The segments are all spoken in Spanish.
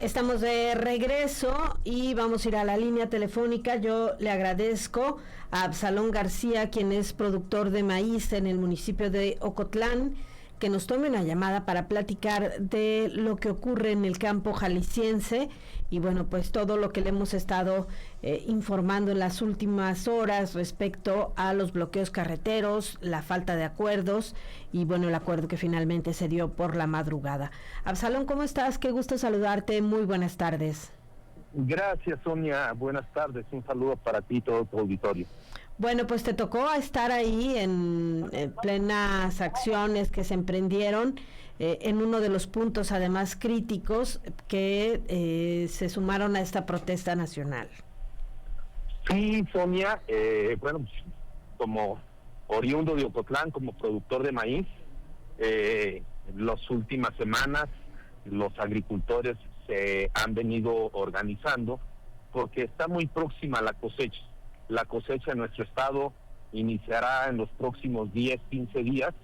Estamos de regreso y vamos a ir a la línea telefónica. Yo le agradezco a Absalón García, quien es productor de maíz en el municipio de Ocotlán, que nos tome una llamada para platicar de lo que ocurre en el campo jalisciense y bueno, pues todo lo que le hemos estado informando en las últimas horas respecto a los bloqueos carreteros, la falta de acuerdos y bueno, el acuerdo que finalmente se dio por la madrugada. Absalón, ¿cómo estás? Qué gusto saludarte, muy buenas tardes. Gracias, Sonia, buenas tardes, un saludo para ti y todo tu auditorio. Bueno, pues te tocó estar ahí en plenas acciones que se emprendieron en uno de los puntos además críticos que se sumaron a esta protesta nacional. Sí, Sonia, bueno, como oriundo de Ocotlán, como productor de maíz, las últimas semanas los agricultores se han venido organizando porque está muy próxima la cosecha. La cosecha en nuestro estado iniciará en los próximos 10, 15 días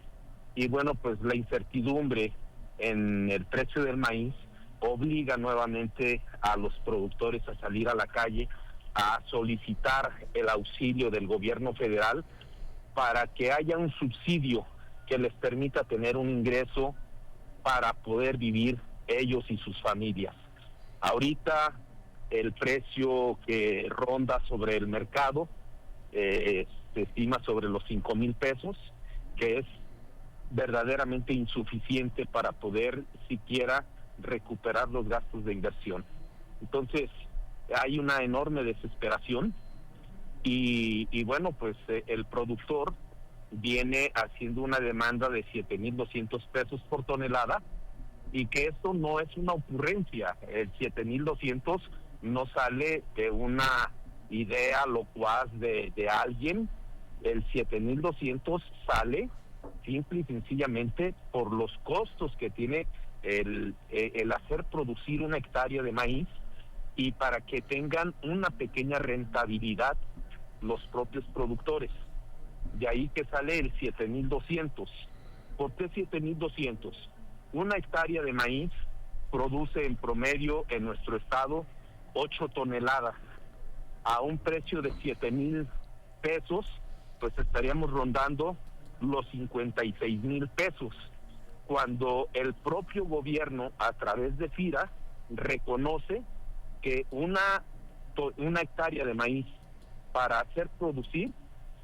y bueno, pues la incertidumbre en el precio del maíz obliga nuevamente a los productores a salir a la calle a solicitar el auxilio del gobierno federal para que haya un subsidio que les permita tener un ingreso para poder vivir ellos y sus familias. Ahorita el precio que ronda sobre el mercado se estima sobre los 5,000 pesos, que es verdaderamente insuficiente para poder siquiera recuperar los gastos de inversión. Entonces, hay una enorme desesperación y bueno, pues el productor viene haciendo una demanda de 7,200 pesos por tonelada y que esto no es una ocurrencia. El 7,200 no sale de una idea locuaz de alguien. El 7,200 sale simple y sencillamente por los costos que tiene el hacer producir una hectárea de maíz y para que tengan una pequeña rentabilidad los propios productores. De ahí que sale el 7,200. ¿Por qué 7,200? Una hectárea de maíz produce en promedio en nuestro estado 8 toneladas. A un precio de 7,000 pesos, pues estaríamos rondando los 56,000 pesos. Cuando el propio gobierno, a través de FIRA, reconoce que una hectárea de maíz para hacer producir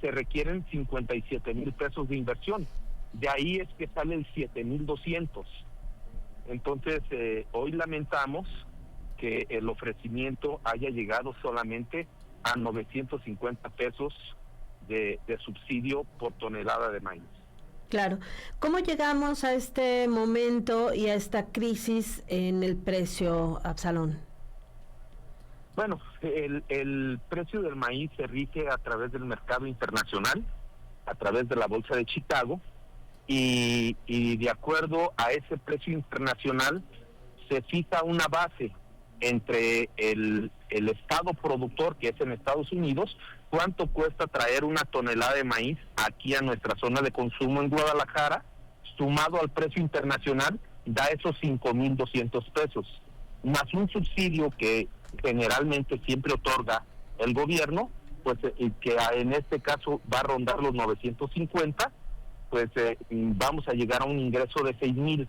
se requieren 57,000 pesos de inversión. De ahí es que sale el 7,200. Entonces, hoy lamentamos que el ofrecimiento haya llegado solamente a 950 pesos de subsidio por tonelada de maíz. Claro. ¿Cómo llegamos a este momento y a esta crisis en el precio, Absalón? Bueno, el precio del maíz se rige a través del mercado internacional, a través de la Bolsa de Chicago, y de acuerdo a ese precio internacional se fija una base entre el estado productor, que es en Estados Unidos, cuánto cuesta traer una tonelada de maíz aquí a nuestra zona de consumo en Guadalajara, sumado al precio internacional, da esos 5,200 pesos, más un subsidio que generalmente siempre otorga el gobierno, pues que en este caso va a rondar los 950, pues vamos a llegar a un ingreso de 6,000,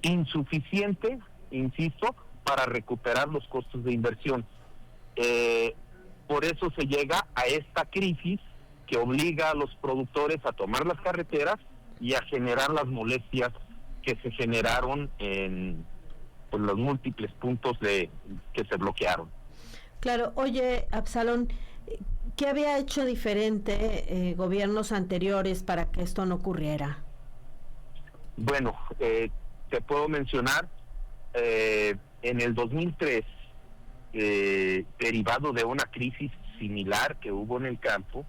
insuficiente, insisto, para recuperar los costos de inversión. Por eso se llega a esta crisis que obliga a los productores a tomar las carreteras y a generar las molestias que se generaron en los múltiples puntos que se bloquearon. Claro. Oye, Absalón, ¿qué había hecho diferente gobiernos anteriores para que esto no ocurriera? Bueno, te puedo mencionar, en el 2003, derivado de una crisis similar que hubo en el campo,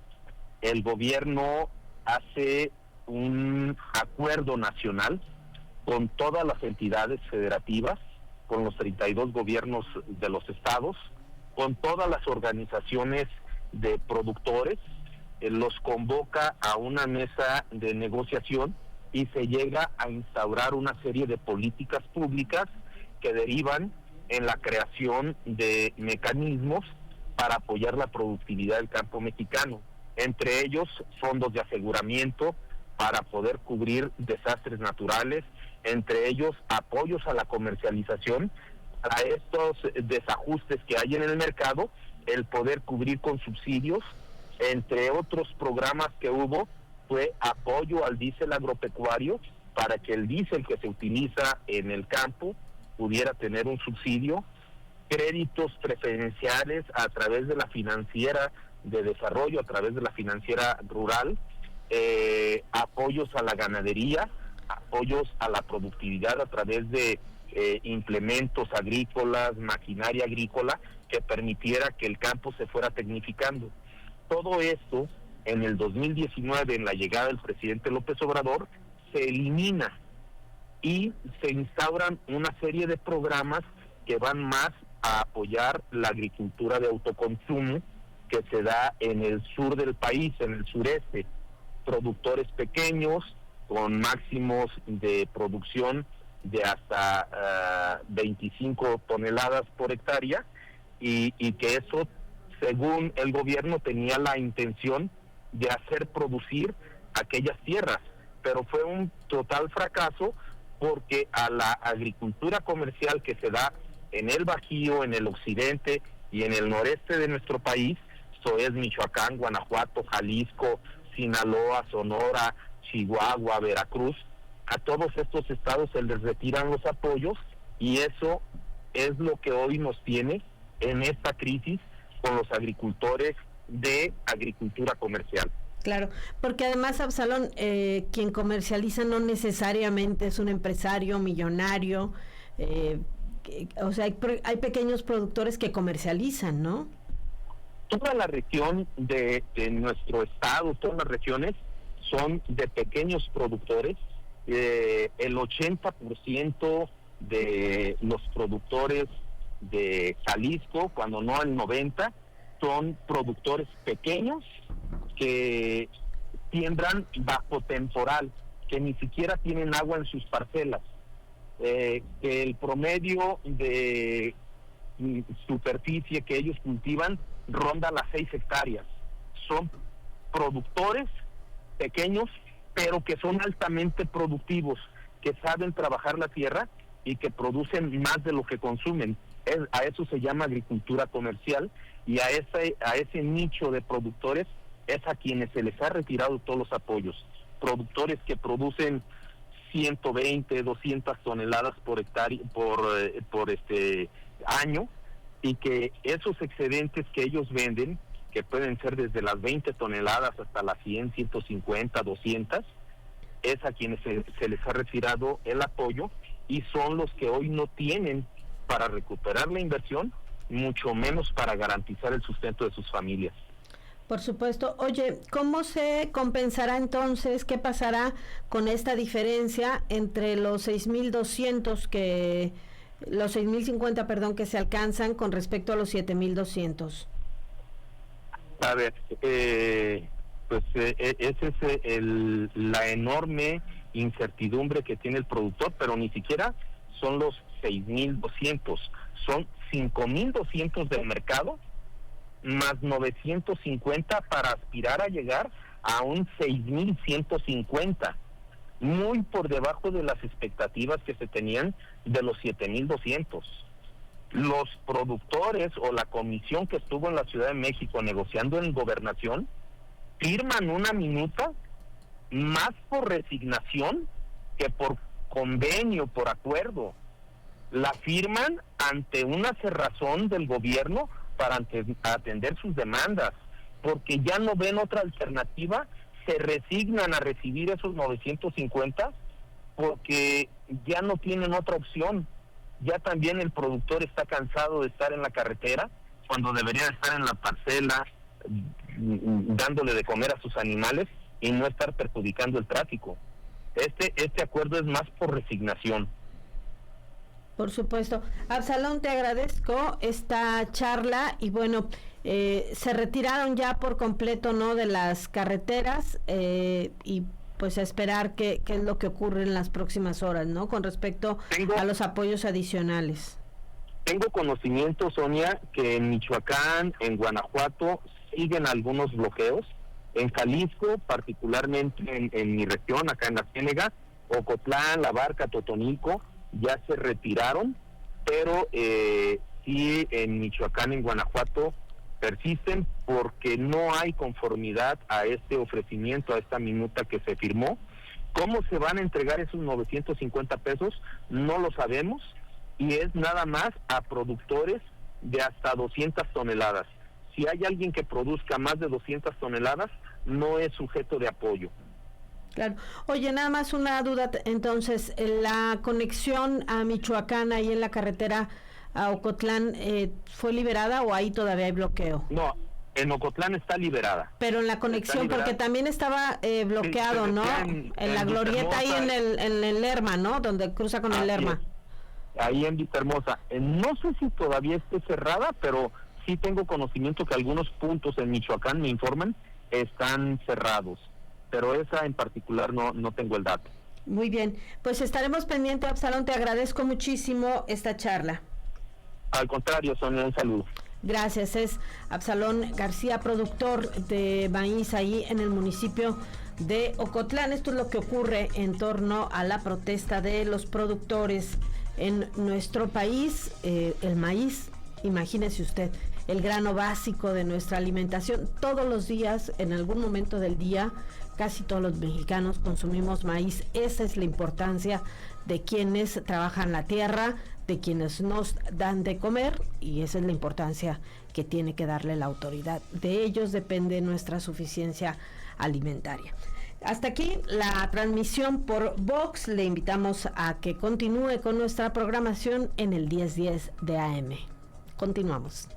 el gobierno hace un acuerdo nacional con todas las entidades federativas, con los 32 gobiernos de los estados, con todas las organizaciones de productores, los convoca a una mesa de negociación y se llega a instaurar una serie de políticas públicas que derivan en la creación de mecanismos para apoyar la productividad del campo mexicano, entre ellos fondos de aseguramiento para poder cubrir desastres naturales, entre ellos apoyos a la comercialización, para estos desajustes que hay en el mercado, el poder cubrir con subsidios. Entre otros programas que hubo fue apoyo al diésel agropecuario para que el diésel que se utiliza en el campo pudiera tener un subsidio, créditos preferenciales a través de la financiera de desarrollo, a través de la financiera rural, apoyos a la ganadería, apoyos a la productividad a través de implementos agrícolas, maquinaria agrícola, que permitiera que el campo se fuera tecnificando. Todo esto, en el 2019, en la llegada del presidente López Obrador, se elimina y se instauran una serie de programas que van más a apoyar la agricultura de autoconsumo que se da en el sur del país, en el sureste. Productores pequeños con máximos de producción de hasta 25 toneladas por hectárea, y que eso, según el gobierno, tenía la intención de hacer producir aquellas tierras, pero fue un total fracaso porque a la agricultura comercial que se da en el Bajío, en el occidente y en el noreste de nuestro país, esto es Michoacán, Guanajuato, Jalisco, Sinaloa, Sonora, Chihuahua, Veracruz, a todos estos estados se les retiran los apoyos, y eso es lo que hoy nos tiene en esta crisis con los agricultores de agricultura comercial. Claro, porque además, Absalón, quien comercializa no necesariamente es un empresario millonario, o sea, hay pequeños productores que comercializan, ¿no? Toda la región de nuestro estado, todas las regiones son de pequeños productores. El 80% de los productores de Jalisco, cuando no el 90%, son productores pequeños que siembran bajo temporal, que ni siquiera tienen agua en sus parcelas, que el promedio de superficie que ellos cultivan ronda las 6 hectáreas. Son productores pequeños, pero que son altamente productivos, que saben trabajar la tierra y que producen más de lo que consumen. A eso se llama agricultura comercial, y a ese nicho de productores es a quienes se les ha retirado todos los apoyos. Productores que producen 120, 200 toneladas por hectárea, por año, y que esos excedentes que ellos venden, que pueden ser desde las 20 toneladas hasta las 100, 150, 200, es a quienes se les ha retirado el apoyo, y son los que hoy no tienen para recuperar la inversión, mucho menos para garantizar el sustento de sus familias. Por supuesto. Oye, ¿cómo se compensará entonces? ¿Qué pasará con esta diferencia entre los 6,200 los 6,050, perdón, que se alcanzan con respecto a los 7,200? A ver, pues esa es la enorme incertidumbre que tiene el productor, pero ni siquiera son los 6,200, son 5,200 del mercado, más 950 para aspirar a llegar a un 6,150, muy por debajo de las expectativas que se tenían de los 7,200. Los productores o la comisión que estuvo en la Ciudad de México negociando en Gobernación firman una minuta más por resignación que por convenio, por acuerdo. La firman ante una cerrazón del gobierno para atender sus demandas, porque ya no ven otra alternativa, se resignan a recibir esos 950 porque ya no tienen otra opción. Ya también el productor está cansado de estar en la carretera cuando debería estar en la parcela dándole de comer a sus animales y no estar perjudicando el tráfico. Este acuerdo es más por resignación. Por supuesto. Absalón, te agradezco esta charla, y bueno, se retiraron ya por completo, ¿no?, de las carreteras, y pues a esperar qué es lo que ocurre en las próximas horas, ¿no?, con respecto a los apoyos adicionales. Tengo conocimiento, Sonia, que en Michoacán, en Guanajuato, siguen algunos bloqueos. En Jalisco, particularmente en mi región, acá en la Ciénega, Ocotlán, La Barca, Totonilco, ya se retiraron, pero sí en Michoacán, en Guanajuato, persisten porque no hay conformidad a este ofrecimiento, a esta minuta que se firmó. ¿Cómo se van a entregar esos 950 pesos? No lo sabemos, y es nada más a productores de hasta 200 toneladas. Si hay alguien que produzca más de 200 toneladas, no es sujeto de apoyo. Claro. Oye, nada más una duda, entonces, ¿la conexión a Michoacán ahí en la carretera a Ocotlán ¿fue liberada o ahí todavía hay bloqueo? No, en Ocotlán está liberada. Pero en la conexión, porque también estaba bloqueado, ¿no? En la glorieta ahí en el Lerma, ¿no? Donde cruza con el Lerma. Ahí en Vistahermosa. No sé si todavía esté cerrada, pero sí tengo conocimiento que algunos puntos en Michoacán, me informan, están cerrados. Pero esa en particular no tengo el dato. Muy bien, pues estaremos pendientes, Absalón, te agradezco muchísimo esta charla. Al contrario, Sonia, un saludo. Gracias, es Absalón García, productor de maíz ahí en el municipio de Ocotlán. Esto es lo que ocurre en torno a la protesta de los productores en nuestro país. El maíz, imagínese usted, el grano básico de nuestra alimentación. Todos los días, en algún momento del día, casi todos los mexicanos consumimos maíz. Esa es la importancia de quienes trabajan la tierra, de quienes nos dan de comer, y esa es la importancia que tiene que darle la autoridad. De ellos depende nuestra suficiencia alimentaria. Hasta aquí la transmisión por Vox. Le invitamos a que continúe con nuestra programación en el 1010 de AM. Continuamos.